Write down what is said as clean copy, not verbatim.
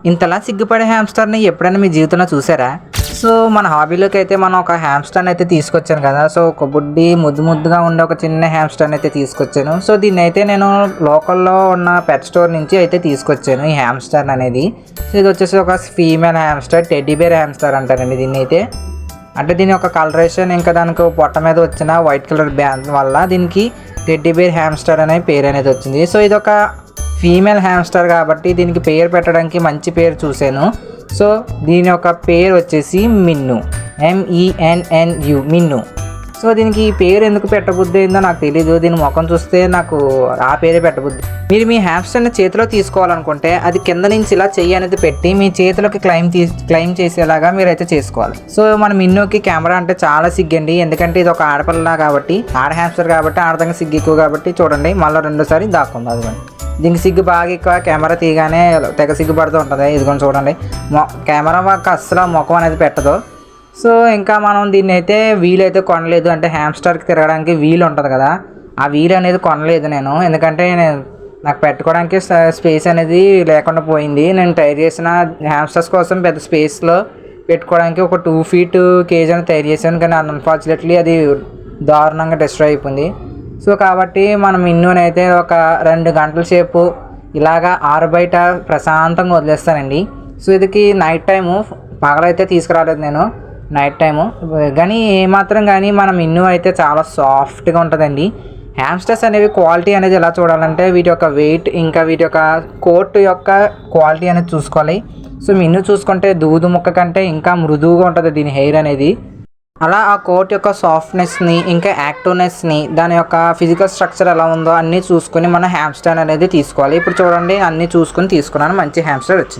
ఇంతలా సిగ్గుపడే హ్యామ్స్టర్ని ఎప్పుడైనా మీ జీవితంలో చూసారా? సో మన హాబీలోకి అయితే మనం ఒక హ్యామ్స్టర్ని అయితే తీసుకొచ్చాను కదా. సో ఒక బుడ్డి ముద్దుగా ఉండే ఒక చిన్న హ్యామ్స్టర్ని అయితే తీసుకొచ్చాను. సో దీన్ని అయితే నేను లోకల్లో ఉన్న పెట్ స్టోర్ నుంచి అయితే తీసుకొచ్చాను ఈ హ్యామ్స్టర్ అనేది. సో ఇది వచ్చేసి ఒక female hamster, teddy bear hamster అంటారండి దీన్ని అయితే. అంటే దీని యొక్క కలరేషన్ ఇంకా దానికి పొట్ట మీద వచ్చిన వైట్ కలర్ బ్యాండ్ వల్ల దీనికి టెడ్డీ బేర్ హ్యామ్స్టర్ అనే పేరు అనేది వచ్చింది. సో ఇది ఒక ఫీమేల్ హ్యామ్స్టర్ కాబట్టి దీనికి పేరు పెట్టడానికి మంచి పేరు చూశాను. సో దీని యొక్క పేరు వచ్చేసి మిన్ను, MENNU, మిన్ను. సో దీనికి ఈ పేరు ఎందుకు పెట్టబుద్ధి అయిందో నాకు తెలీదు. దీని ముఖం చూస్తే నాకు ఆ పేరే పెట్టబుద్ధి. మీరు మీ హ్యామ్స్టర్ని చేతిలో తీసుకోవాలనుకుంటే అది కింద నుంచి ఇలా చెయ్యి అనేది పెట్టి మీ చేతిలోకి క్లైమ్ చేసేలాగా మీరైతే చేసుకోవాలి. సో మన మిన్నుకి కెమెరా అంటే చాలా సిగ్గండి, ఎందుకంటే ఇది ఒక ఆడపిల్ల కాబట్టి, ఆడ హ్యామ్స్టర్ కాబట్టి ఆడదంగా సిగ్గు ఎక్కువ కాబట్టి. చూడండి మళ్ళీ రెండోసారి దాక్కుంది. అదిగోండి దీనికి సిగ్గు బాగా ఎక్కువ, కెమెరా తీయగానే తెగ సిగ్గుపడుతూ ఉంటుంది. ఇదిగోండి చూడండి కెమెరా మాకు అస్సలు ముఖం అనేది పెట్టదు. సో ఇంకా మనం దీన్ని అయితే వీల్ అయితే కొనలేదు, అంటే హ్యామ్స్టర్కి తిరగడానికి వీల్ ఉంటుంది కదా, ఆ వీల్ అనేది కొనలేదు నేను. ఎందుకంటే నాకు పెట్టుకోవడానికి స్పేస్ అనేది లేకుండా పోయింది. నేను తయారు చేసిన హ్యామ్స్టర్స్ కోసం పెద్ద స్పేస్లో పెట్టుకోవడానికి ఒక 2 feet కేజ్ అని తయారు చేశాను, కానీ అన్ఫార్చునేట్లీ అది దారుణంగా డిస్ట్రాయ్ అయిపోయింది. సో కాబట్టి మనం మిన్నుని అయితే ఒక 2 గంటల సేపు ఇలాగా ఆరుబయట ప్రశాంతంగా వదిలేస్తానండి. సో ఇదికి నైట్ టైము, పగలైతే తీసుకురాలేదు నేను, నైట్ టైము. కానీ ఏమాత్రం కానీ మన మిన్ను అయితే చాలా సాఫ్ట్గా ఉంటుందండి. హ్యామ్స్టర్స్ అనేవి క్వాలిటీ అనేది ఎలా చూడాలంటే వీటి యొక్క వెయిట్ ఇంకా వీటి యొక్క కోట్ యొక్క క్వాలిటీ అనేది చూసుకోవాలి. సో మిన్ను చూసుకుంటే దూదు ముక్క కంటే ఇంకా మృదువుగా ఉంటుంది దీని హెయిర్ అనేది. అలా ఆ కోట్ యొక్క సాఫ్ట్నెస్ని ఇంకా యాక్టివ్నెస్ని, దాని యొక్క ఫిజికల్ స్ట్రక్చర్ ఎలా ఉందో అన్నీ చూసుకొని మనం హ్యామ్స్టర్ అనేది తీసుకోవాలి. ఇప్పుడు చూడండి అన్నీ చూసుకొని తీసుకున్నాను, మంచి హ్యామ్స్టర్ వచ్చింది.